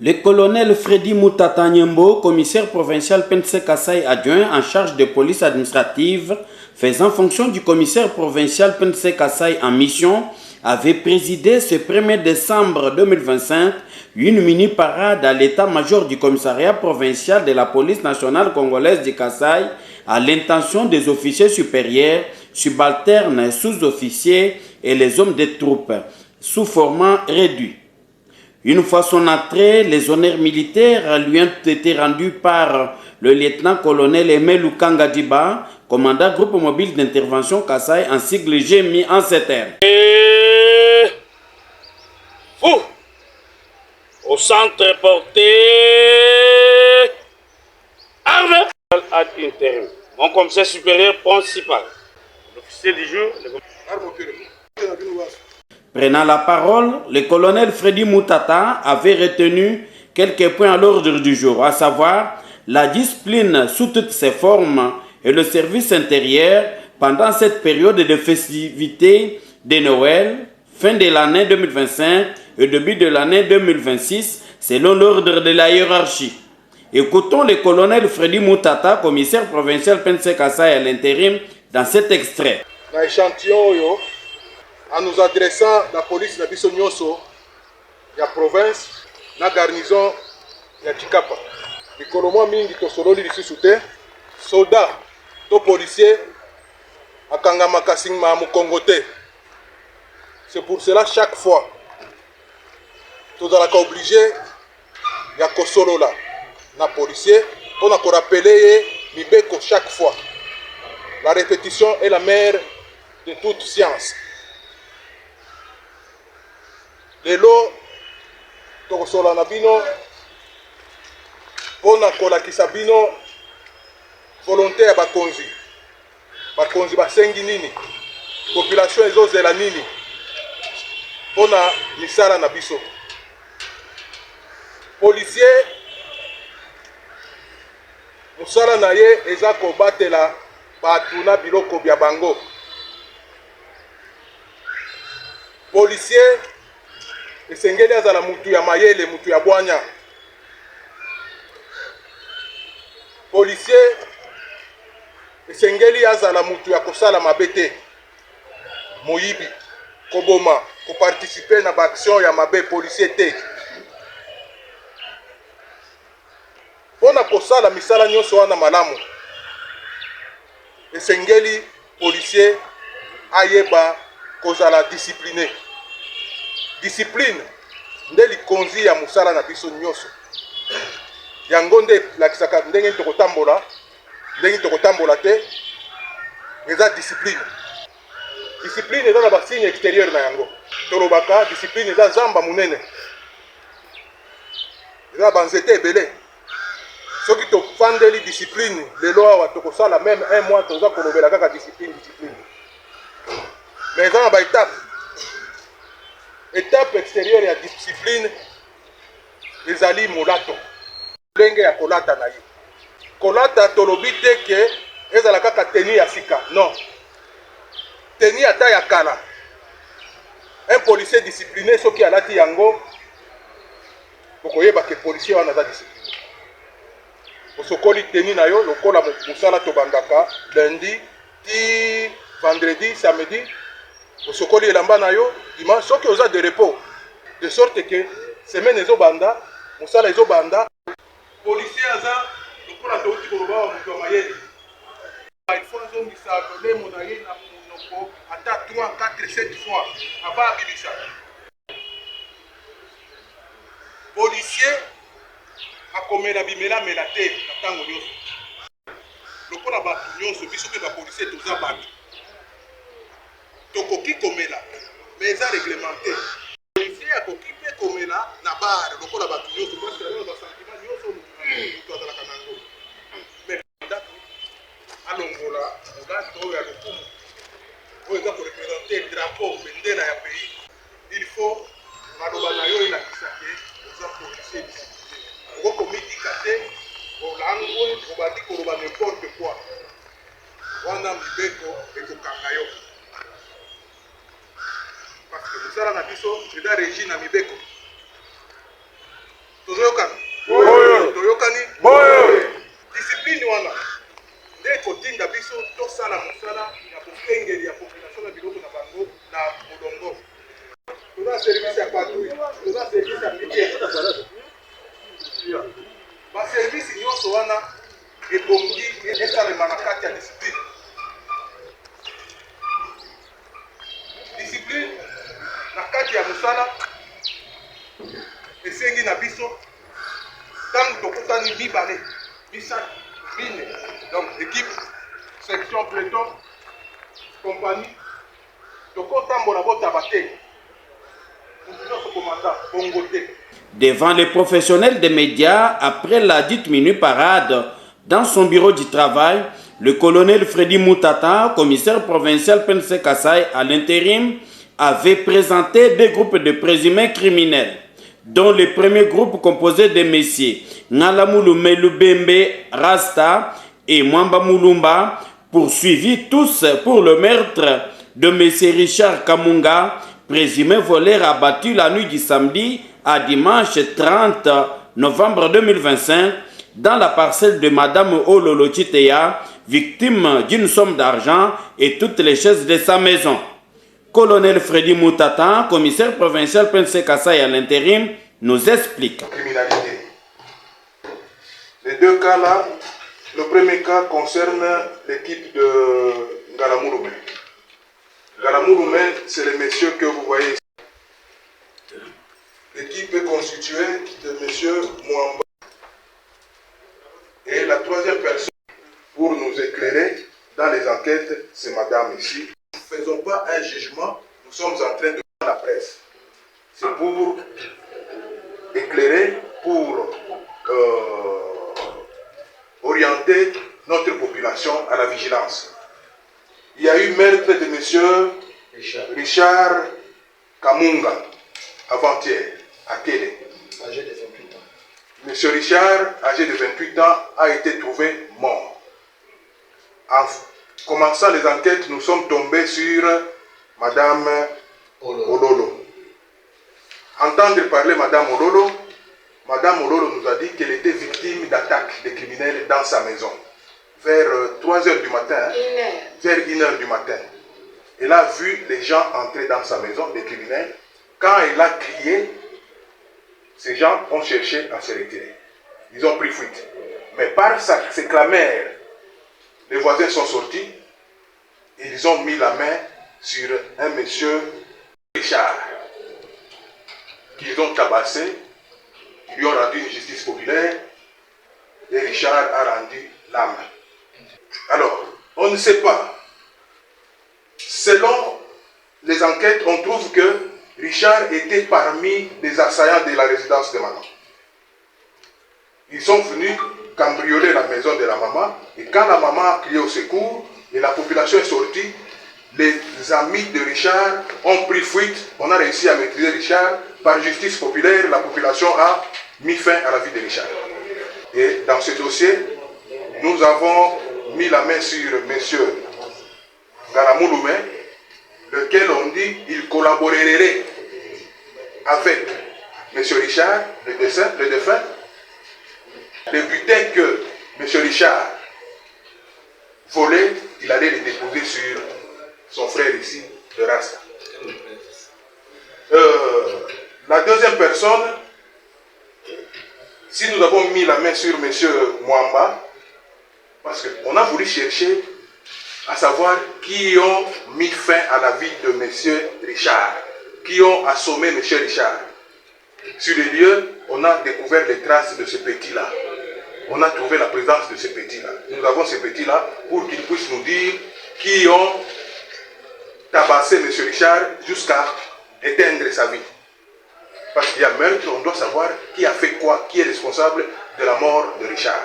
Le colonel Freddy Moutata Nyembo, commissaire provincial Pense Kassai adjoint en charge de police administrative, faisant fonction du commissaire provincial Pense Kassai en mission, avait présidé ce 1er décembre 2025 une mini-parade à l'état-major du commissariat provincial de la police nationale congolaise du Kassai à l'intention des officiers supérieurs, subalternes, sous-officiers et les hommes des troupes, sous format réduit. Une fois son entrée, les honneurs militaires lui ont été rendus par le lieutenant-colonel Aimé Lukanga Diba, commandant groupe mobile d'intervention Kassai, en sigle GMI en ces termes. Et vous, au centre porté, armé ad interim. Mon commissaire supérieur principal, l'officier du jour, Prenant la parole, le colonel Freddy Moutata avait retenu quelques points à l'ordre du jour, à savoir la discipline sous toutes ses formes et le service intérieur pendant cette période de festivités de Noël, fin de l'année 2025 et début de l'année 2026, selon l'ordre de la hiérarchie. Écoutons le colonel Freddy Moutata, commissaire provincial Pense Kassai à l'intérim, dans cet extrait. En nous adressant à la police de biso nyonso ya province na garnison ya Chikapa. Mikolo mwa mingi tosololi lisusu te soldat to policier akangamaka nsima ya mokongo te. C'est pour cela chaque fois tozalaka obligé ya kosolola na policier mpona korapele ye mibeko chaque fois. La répétition est la mère de toute science. Lelo tokosola na bino pona kolakisa bino volonté ya bakonzi basengi nini, population ezozela nini pona misala na biso. Policier musala na ye eza kobatela batu na biloko bya bango. Policier esengeli azala mutu ya mayele, mutu ya bwanya. Policier esengeli azala mutu ya kosala mabe te, moyibi, koboma, koparticipe na baaction ya mabe. Policier te. Pona kosala misala nyonso wana malamu, esengeli policier ayeba kozala discipliné. Discipline nde likonzi ya musala na biso nyonso. Yango nde lakisaka ndenge tokotambola te, eza discipline. Discipline eza na basigne extérieur na yango. Tolobaka discipline eza zamba munene, eza banzete ebele. Soki tofandeli discipline lelo awa tokosala même un mois toza kolobela kaka discipline. Mais eza na baétape. Étape extérieure ya discipline ezali molato, lenge ya kolata na ye. Kolata tolobi te ke ezala kaka teni ya sika, non. Teni ata ya kala. Un policier discipliné soki alati yango, okoyeba ke policier wana aza discipliné. Osokoli teni na yo lokola musala tobandaka lundi ti vendredi samedi. Osokoli elamba na yo dimanche soki oza de repos, de sorte que semaine ezobanda, musala ezobanda. Policier aza lokola touti koloba wa mutu ya mayele. Il faut azongisa lolemo na ye na monoko ata 3, 4, 7 fois aba abilisa. Policier akomela bimela te na ntango nyonso. Lokola bato nyonso biso mpe bapolicier toza bato tokoki komela, mais eza réglementé. Policier akoki mpe komela na bar lokola bato nyonso, parce que alors basentiment nyonso moto azalaka nango. Mais ndako alongola mogato oyo ya lokumu oyo eza korepresente drapeau bendela ya pays, il faut maloba na yo elakisa ke oza policier discipliné. Okomitika te olango obandi koloba n'importe quoi, wana mibeko ekokanga yo. Parce que musala na biso eza régi na mibeko. tozoyokana toyokani discipline wana nde kotinda biso tosala mosala ya kokengeli ya population na biloko na bango na molongo. Toza service ya patrouille, toza service ya militaire, baservice nyonso wana ebongi esalema na kati ya discipline. Discipline na kati ya mosala esengi na biso ntango tokutani mibale misatu mine, donc équipe section peloton compagnie tokotambola botaba te nyonso komanda bongo te. Devant les professionnels des médias, après la dite minute parade, dans son bureau du travail, le colonel Freddy Moutata, commissaire provincial PNC Kasai à l'intérim, avait présenté deux groupes de présumés criminels, dont le premier groupe composé de messieurs Ngalamulume Lubembe Rasta et Mwamba Mulumba, poursuivis tous pour le meurtre de monsieur Richard Kamunga, présumé voleur abattu la nuit du samedi à dimanche 30 novembre 2025 dans la parcelle de Madame Ololo Chitea, victime d'une somme d'argent et toutes les choses de sa maison. Colonel Freddy Moutata, commissaire provincial PNC Kasai à l'intérim, nous explique. Criminalité. Les deux cas-là, le premier cas concerne l'équipe de Ngalamulume. Ngalamulume, c'est les messieurs que vous voyez ici. L'équipe est constituée de messieurs Mwamba. Et la troisième personne, pour nous éclairer dans les enquêtes, c'est madame ici. Nous ne faisons pas un jugement, nous sommes en train de faire la presse. C'est pour éclairer, pour orienter notre population à la vigilance. Il y a eu meurtre de monsieur Richard Kamunga avant-hier à Kélé. Âgé de 28 ans. Monsieur Richard, âgé de 28 ans, a été trouvé mort. En commençant les enquêtes, nous sommes tombés sur madame Ololo. Entendre parler madame Ololo nous a dit qu'elle était victime d'attaques des criminels dans sa maison. Vers 3 h du matin, vers 1 h du matin. Elle a vu les gens entrer dans sa maison, des criminels. Quand elle a crié, ces gens ont cherché à se retirer. Ils ont pris fuite. Mais par ses clameurs, les voisins sont sortis. Et ils ont mis la main sur un monsieur Richard, qu'ils ont tabassé. Ils lui ont rendu une justice populaire. Et Richard a rendu l'âme. Alors, on ne sait pas. Selon les enquêtes, on trouve que Richard était parmi les assaillants de la résidence de maman. Ils sont venus cambrioler la maison de la maman. Et quand la maman a crié au secours et la population est sortie, les amis de Richard ont pris fuite. On a réussi à maîtriser Richard. Par justice populaire, la population a mis fin à la vie de Richard. Et dans ce dossier, nous avons mis la main sur M. Ngalamulume, lequel on dit qu'il collaborerait avec M. Richard, le défunt. Le butin que M. Richard volait, il allait les déposer sur son frère ici, le Rasta. La deuxième personne, si nous avons mis la main sur M. Mwamba, parce qu'on a voulu chercher à savoir qui ont mis fin à la vie de M. Richard, qui ont assommé M. Richard. Sur les lieux, on a découvert les traces de ce petit-là. On a trouvé la présence de ce petit-là. Nous avons ce petit-là pour qu'il puisse nous dire qui ont tabassé M. Richard jusqu'à éteindre sa vie. Parce qu'il y a meurtre, on doit savoir qui a fait quoi, qui est responsable de la mort de Richard.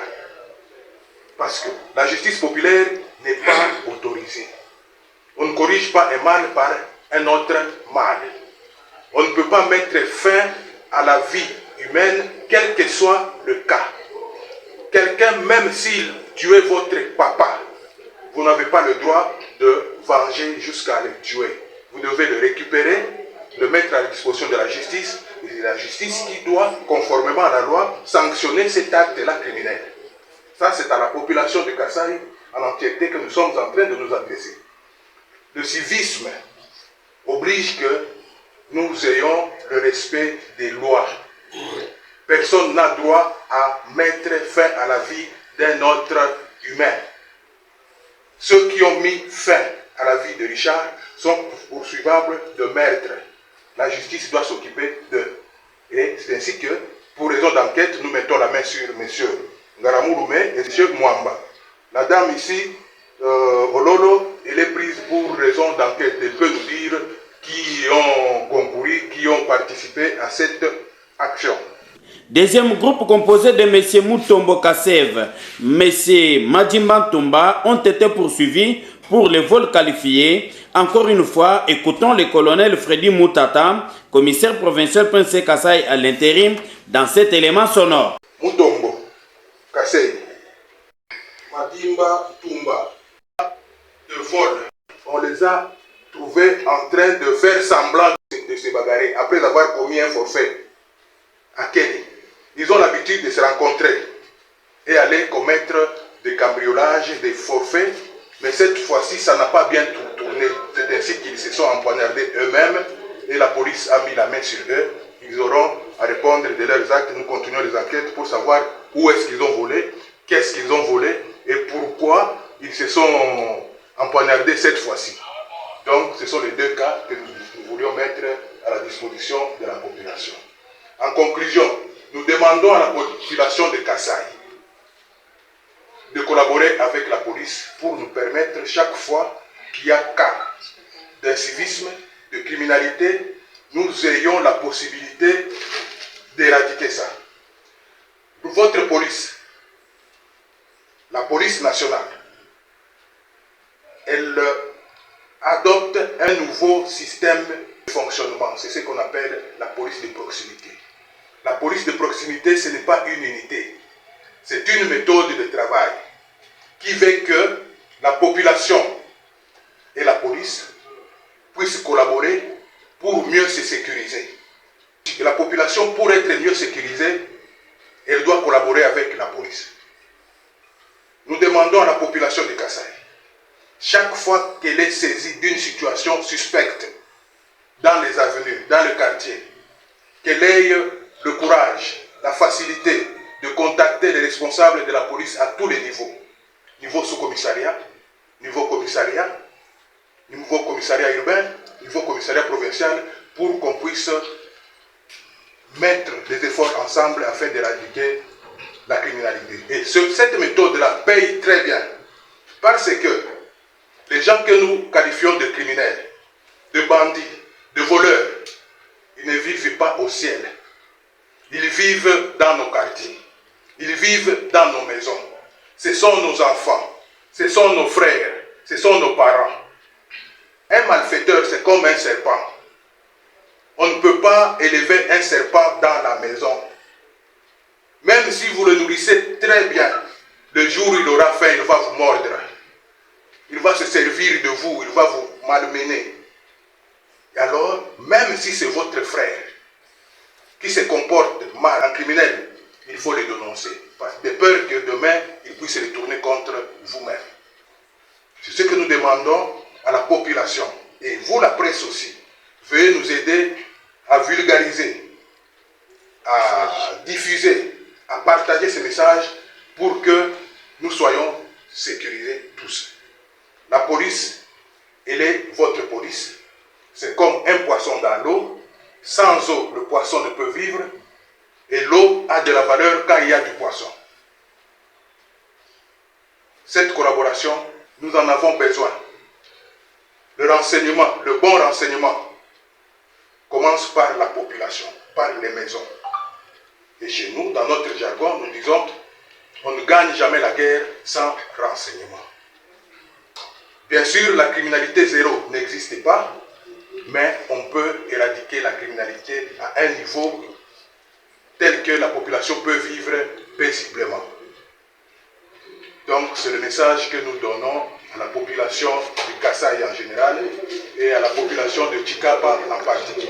Parce que la justice populaire n'est pas autorisée. On ne corrige pas un mal par un autre mal. On ne peut pas mettre fin à la vie humaine, quel que soit le cas. Quelqu'un, même s'il tuait votre papa, vous n'avez pas le droit de venger jusqu'à le tuer. Vous devez le récupérer, le mettre à la disposition de la justice, et c'est la justice qui doit, conformément à la loi, sanctionner cet acte-là criminel. Ça, c'est à la population de Kasai, à l'entièreté, que nous sommes en train de nous adresser. Le civisme oblige que nous ayons le respect des lois. Personne n'a droit à mettre fin à la vie d'un autre humain. Ceux qui ont mis fin à la vie de Richard sont poursuivables de meurtre. La justice doit s'occuper d'eux. Et c'est ainsi que, pour raison d'enquête, nous mettons la main sur M. Ngaramouroumé et M. Mwamba. La dame ici, Ololo, elle est prise pour raison d'enquête. Elle peut nous dire qui ont concouru, qui ont participé à cette action. Deuxième groupe composé de M. Mutombo Kassev, M. Madjimba Tomba ont été poursuivis pour le vol qualifié. Encore une fois, écoutons le colonel Freddy Moutata, commissaire provincial Prince Kasai à l'intérim, dans cet élément sonore. Mutombo Kasai, Madjimba Tomba, de vol. On les a trouvés en train de faire semblant de se bagarrer après avoir commis un forfait à Kenny. Ils ont l'habitude de se rencontrer et aller commettre des cambriolages, des forfaits, mais cette fois-ci, ça n'a pas bien tourné. C'est ainsi qu'ils se sont empoignardés eux-mêmes et la police a mis la main sur eux. Ils auront à répondre de leurs actes. Nous continuons les enquêtes pour savoir où est-ce qu'ils ont volé, qu'est-ce qu'ils ont volé et pourquoi ils se sont empoignardés cette fois-ci. Donc, ce sont les deux cas que nous voulions mettre à la disposition de la population. En conclusion, nous demandons à la population de Kasai de collaborer avec la police pour nous permettre, chaque fois qu'il y a cas d'incivisme, de criminalité, nous ayons la possibilité d'éradiquer ça. Votre police, la police nationale, elle adopte un nouveau système de fonctionnement. C'est ce qu'on appelle la police de proximité. La police de proximité, ce n'est pas une unité. C'est une méthode de travail qui veut que la population et la police puissent collaborer pour mieux se sécuriser. Et la population, pour être mieux sécurisée, elle doit collaborer avec la police. Nous demandons à la population de Kasai, chaque fois qu'elle est saisie d'une situation suspecte dans les avenues, dans le quartier, qu'elle ait le courage, la facilité de contacter les responsables de la police à tous les niveaux. Niveau sous-commissariat, niveau commissariat, niveau commissariat urbain, niveau commissariat provincial, pour qu'on puisse mettre des efforts ensemble afin d'éradiquer la criminalité. Et cette méthode-là paye très bien, parce que les gens que nous qualifions de criminels, de bandits, de voleurs, ils ne vivent pas au ciel. Ils vivent dans nos quartiers. Ils vivent dans nos maisons. Ce sont nos enfants. Ce sont nos frères. Ce sont nos parents. Un malfaiteur, c'est comme un serpent. On ne peut pas élever un serpent dans la maison. Même si vous le nourrissez très bien, le jour où il aura faim, il va vous mordre. Il va se servir de vous, il va vous malmener. Et alors, même si c'est votre frère qui se comporte mal, en criminel, il faut le dénoncer. De peur que demain, il puisse se retourner contre vous-même. C'est ce que nous demandons à la population. Et vous, la presse aussi, veuillez nous aider à vulgariser, à diffuser, à partager ces messages pour que nous soyons sécurisés tous. La police, elle est votre police. C'est comme un poisson dans l'eau. Sans eau, le poisson ne peut vivre. Et l'eau a de la valeur quand il y a du poisson. Cette collaboration, nous en avons besoin. Le renseignement, le bon renseignement, commence par la population, par les maisons. Et chez nous, dans notre jargon, nous disons, on ne gagne jamais la guerre sans renseignement. Bien sûr, la criminalité zéro n'existe pas, mais on peut éradiquer la criminalité à un niveau tel que la population peut vivre paisiblement. Donc, c'est le message que nous donnons à la population du Kasai en général et à la population de Chikapa en particulier.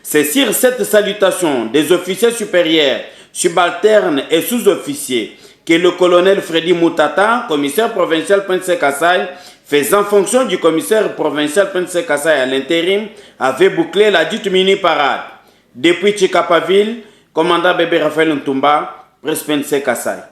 C'est sur cette salutation des officiers supérieurs, subalternes et sous-officiers que le colonel Freddy Moutata, commissaire provincial Pense Kassai, faisant fonction du commissaire provincial Pense Kassai à l'intérim, avait bouclé la dite mini-parade. Depuis Chikapaville, commandant Bébé Raphaël Ntumba, presse Pense Kassai.